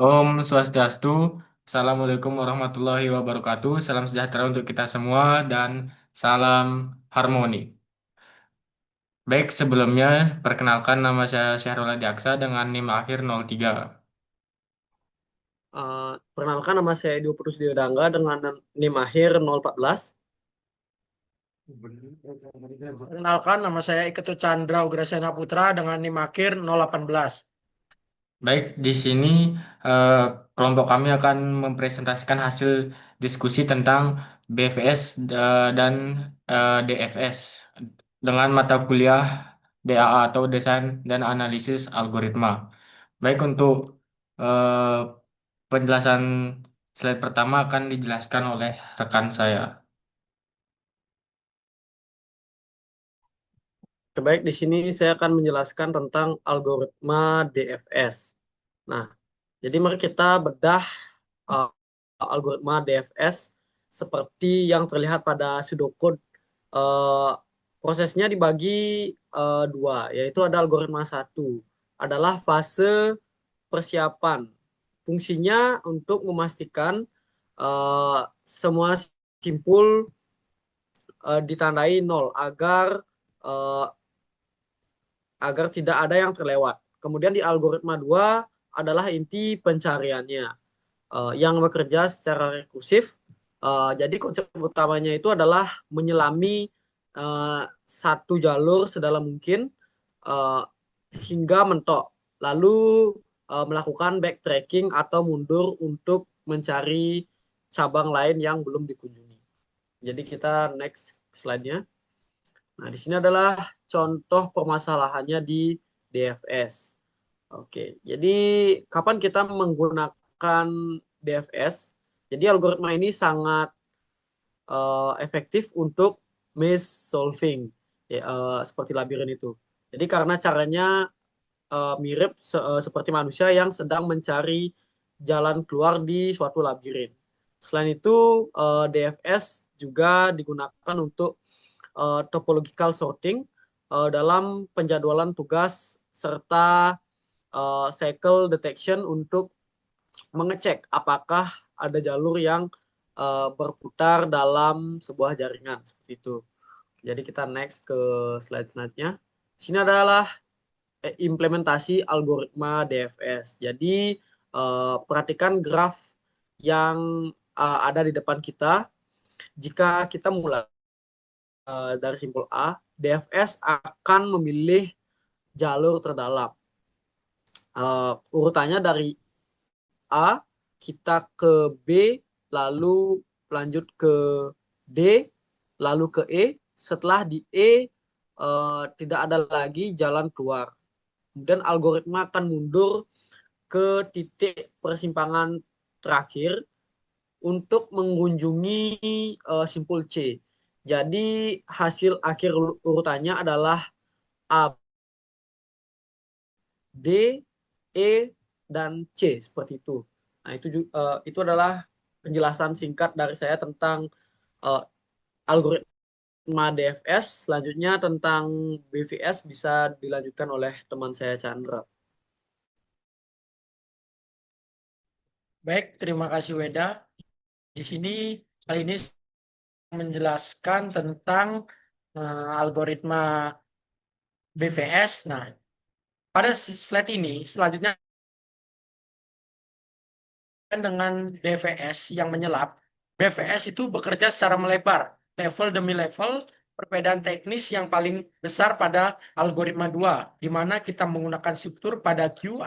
Om Swastiastu, Assalamualaikum warahmatullahi wabarakatuh, salam sejahtera untuk kita semua dan salam harmoni. Baik, sebelumnya perkenalkan nama saya Syahrul Adiaksa dengan NIM akhir 03. Perkenalkan nama saya Edio Purusdiodangga dengan NIM akhir 014. Perkenalkan, nama saya Iketu Chandra Ugrasena Putra dengan NIM akhir 018. Baik, di sini eh, kelompok kami akan mempresentasikan hasil diskusi tentang BVS dan DFS dengan mata kuliah DAA atau Desain dan Analisis Algoritma. Baik, untuk eh, penjelasan slide pertama akan dijelaskan oleh rekan saya. Baik, di sini saya akan menjelaskan tentang algoritma DFS. Nah, jadi mari kita bedah uh, algoritma DFS seperti yang terlihat pada pseudocode. Uh, Prosesnya dibagi dua, yaitu ada algoritma satu adalah fase persiapan. Fungsinya untuk memastikan semua simpul ditandai nol uh, agar tidak ada yang terlewat. Kemudian di algoritma 2 adalah inti pencariannya yang bekerja secara rekursif. Jadi konsep utamanya itu adalah menyelami satu jalur sedalam mungkin uh, hingga mentok. Lalu melakukan backtracking atau mundur untuk mencari cabang lain yang belum dikunjungi. Jadi kita next slide-nya. Nah, di sini adalah contoh permasalahannya di DFS. Oke, jadi kapan kita menggunakan DFS? Jadi algoritma ini sangat efektif untuk maze solving, ya, seperti labirin itu. Jadi karena caranya mirip seperti manusia yang sedang mencari jalan keluar di suatu labirin. Selain itu, DFS juga digunakan untuk topological sorting dalam penjadwalan tugas serta cycle detection untuk mengecek apakah ada jalur yang berputar dalam sebuah jaringan seperti itu. Jadi kita next ke slide selanjutnya. Sini adalah implementasi algoritma DFS. Jadi perhatikan graf yang ada di depan kita. Jika kita mulai dari simpul A, DFS akan memilih jalur terdalam. Urutannya dari A, kita ke B, lalu lanjut ke D, lalu ke E. Setelah di E, tidak ada lagi jalan keluar. Kemudian algoritma akan mundur ke titik persimpangan terakhir untuk mengunjungi simpul C. Jadi hasil akhir urutannya adalah A, D, E, dan C seperti itu. Nah, itu adalah penjelasan singkat dari saya tentang uh, algoritma DFS. Selanjutnya tentang BVS bisa dilanjutkan oleh teman saya Chandra. Baik, terima kasih Weda. Di sini kali ini saya menjelaskan tentang algoritma BVS. Nah, pada slide ini selanjutnya dengan DVS yang menyelap, BVS itu bekerja secara melebar, level demi level. Perbedaan teknis yang paling besar pada algoritma 2, di mana kita menggunakan struktur pada Q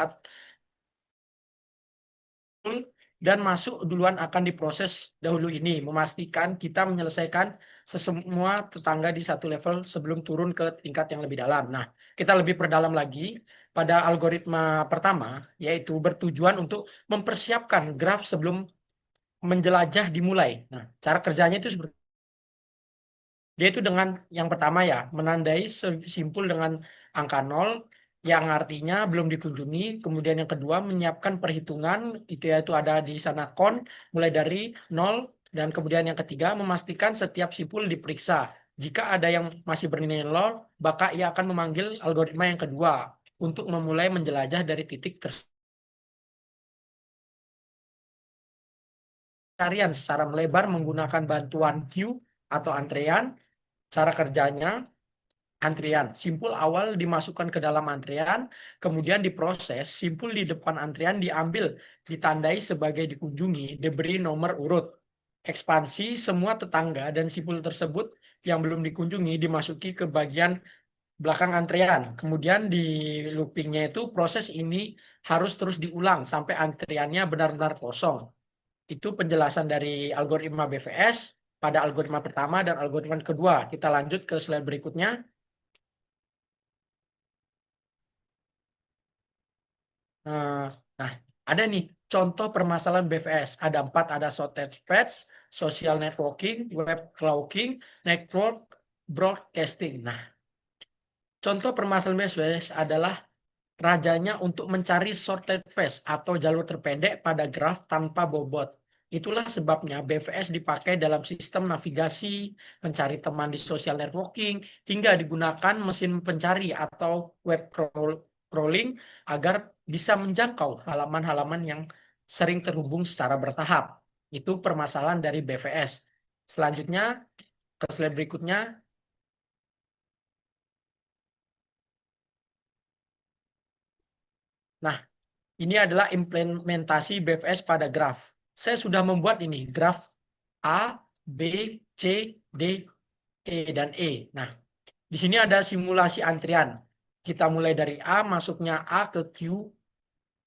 dan masuk duluan akan diproses dahulu ini, memastikan kita menyelesaikan semua tetangga di satu level sebelum turun ke tingkat yang lebih dalam. Nah, kita lebih perdalam lagi pada algoritma pertama, yaitu bertujuan untuk mempersiapkan graf sebelum menjelajah dimulai. Nah, cara kerjanya itu seperti dia itu dengan yang pertama ya, menandai simpul dengan angka 0 yang artinya belum dikunjungi. Kemudian yang kedua, menyiapkan perhitungan, itu yaitu ada di sana mulai dari 0. Dan kemudian yang ketiga, memastikan setiap simpul diperiksa. Jika ada yang masih bernilai 0, maka ia akan memanggil algoritma yang kedua untuk memulai menjelajah dari titik tersebut. pencarian secara melebar menggunakan bantuan queue atau antrean. Cara kerjanya, antrian. Simpul awal dimasukkan ke dalam antrian, kemudian diproses. Simpul di depan antrian diambil, ditandai sebagai dikunjungi, diberi nomor urut. Ekspansi, semua tetangga dan simpul tersebut yang belum dikunjungi dimasuki ke bagian belakang antrean. Kemudian di loopingnya itu proses ini harus terus diulang sampai antriannya benar-benar kosong. Itu penjelasan dari algoritma BVS pada algoritma pertama dan algoritma kedua. Kita lanjut ke slide berikutnya. Nah, nah, ada nih contoh permasalahan BVS. Ada 4, ada shortcut patch, social networking, web cloaking, network broadcasting. Nah, contoh permasalahan BVS adalah rajanya untuk mencari shortcut path atau jalur terpendek pada graf tanpa bobot. Itulah sebabnya BVS dipakai dalam sistem navigasi, mencari teman di social networking, hingga digunakan mesin pencari atau web crawling agar bisa menjangkau halaman-halaman yang sering terhubung secara bertahap. Itu permasalahan dari BVS. Selanjutnya, ke slide berikutnya. Nah, ini adalah implementasi BFS pada graf. Saya sudah membuat ini, graf A, B, C, D, E, dan E. Nah, di sini ada simulasi antrian. Kita mulai dari A, masuknya A ke Q,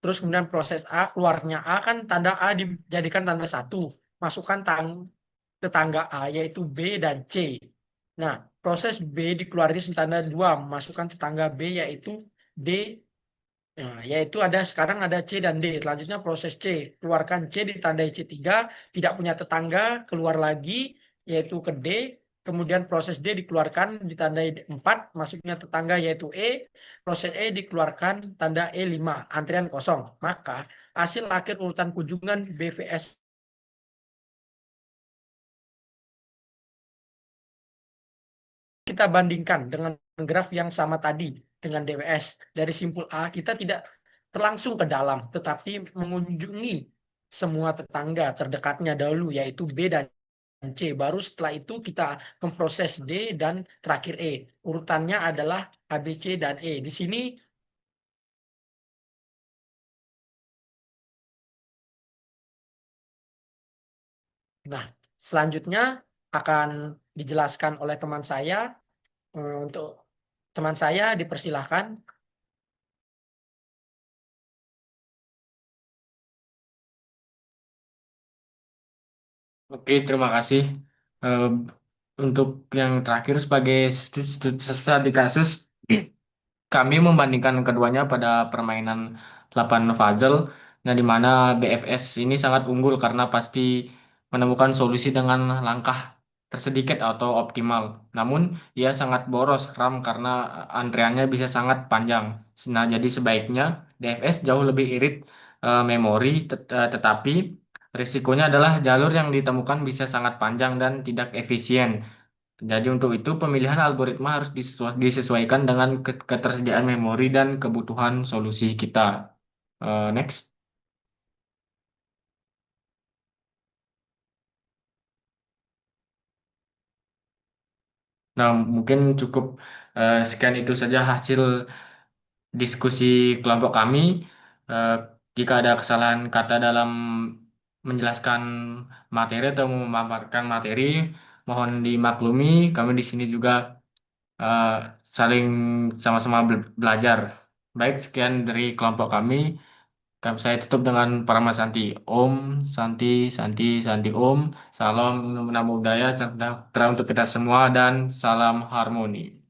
terus kemudian proses A, keluarnya A, kan tanda A dijadikan tanda 1. Masukkan tetangga A, yaitu B dan C. Nah, proses B dikeluarkan tanda 2, masukkan tetangga B, yaitu D. Nah, yaitu sekarang ada C dan D. Selanjutnya proses C. Keluarkan C ditandai C3, tidak punya tetangga, keluar lagi, yaitu ke D. Kemudian proses D dikeluarkan ditandai 4, masuknya tetangga yaitu E. Proses E dikeluarkan tanda E5, antrian kosong. Maka hasil akhir urutan kunjungan BVS kita bandingkan dengan graf yang sama tadi dengan DWS. Dari simpul A kita tidak terlangsung ke dalam, tetapi mengunjungi semua tetangga terdekatnya dahulu, yaitu B dan C. Baru setelah itu kita memproses D dan terakhir E. Urutannya adalah A, B, C, dan E. Di sini, nah, selanjutnya akan dijelaskan oleh teman saya. Untuk teman saya dipersilahkan. Oke, terima kasih. Eh, untuk yang terakhir sebagai studi kasus, kami membandingkan keduanya pada permainan 8 puzzle, nah di mana BFS ini sangat unggul karena pasti menemukan solusi dengan langkah tersedikit atau optimal. Namun, ia sangat boros RAM karena antreannya bisa sangat panjang. Nah, jadi sebaiknya DFS jauh lebih irit memori, tetapi risikonya adalah jalur yang ditemukan bisa sangat panjang dan tidak efisien. Jadi untuk itu pemilihan algoritma harus disesuaikan dengan ketersediaan memori dan kebutuhan solusi kita. Next. Nah, mungkin cukup sekian itu saja hasil diskusi kelompok kami. Eh, Jika ada kesalahan kata dalam menjelaskan materi atau memaparkan materi, mohon dimaklumi. Kami di sini juga eh, saling sama-sama belajar. Baik, sekian dari kelompok kami. Saya tutup dengan Parama Santi. Om, Santi, Santi, Santi Om. Salam Namo Buddhaya, sejahtera untuk kita semua dan salam harmoni.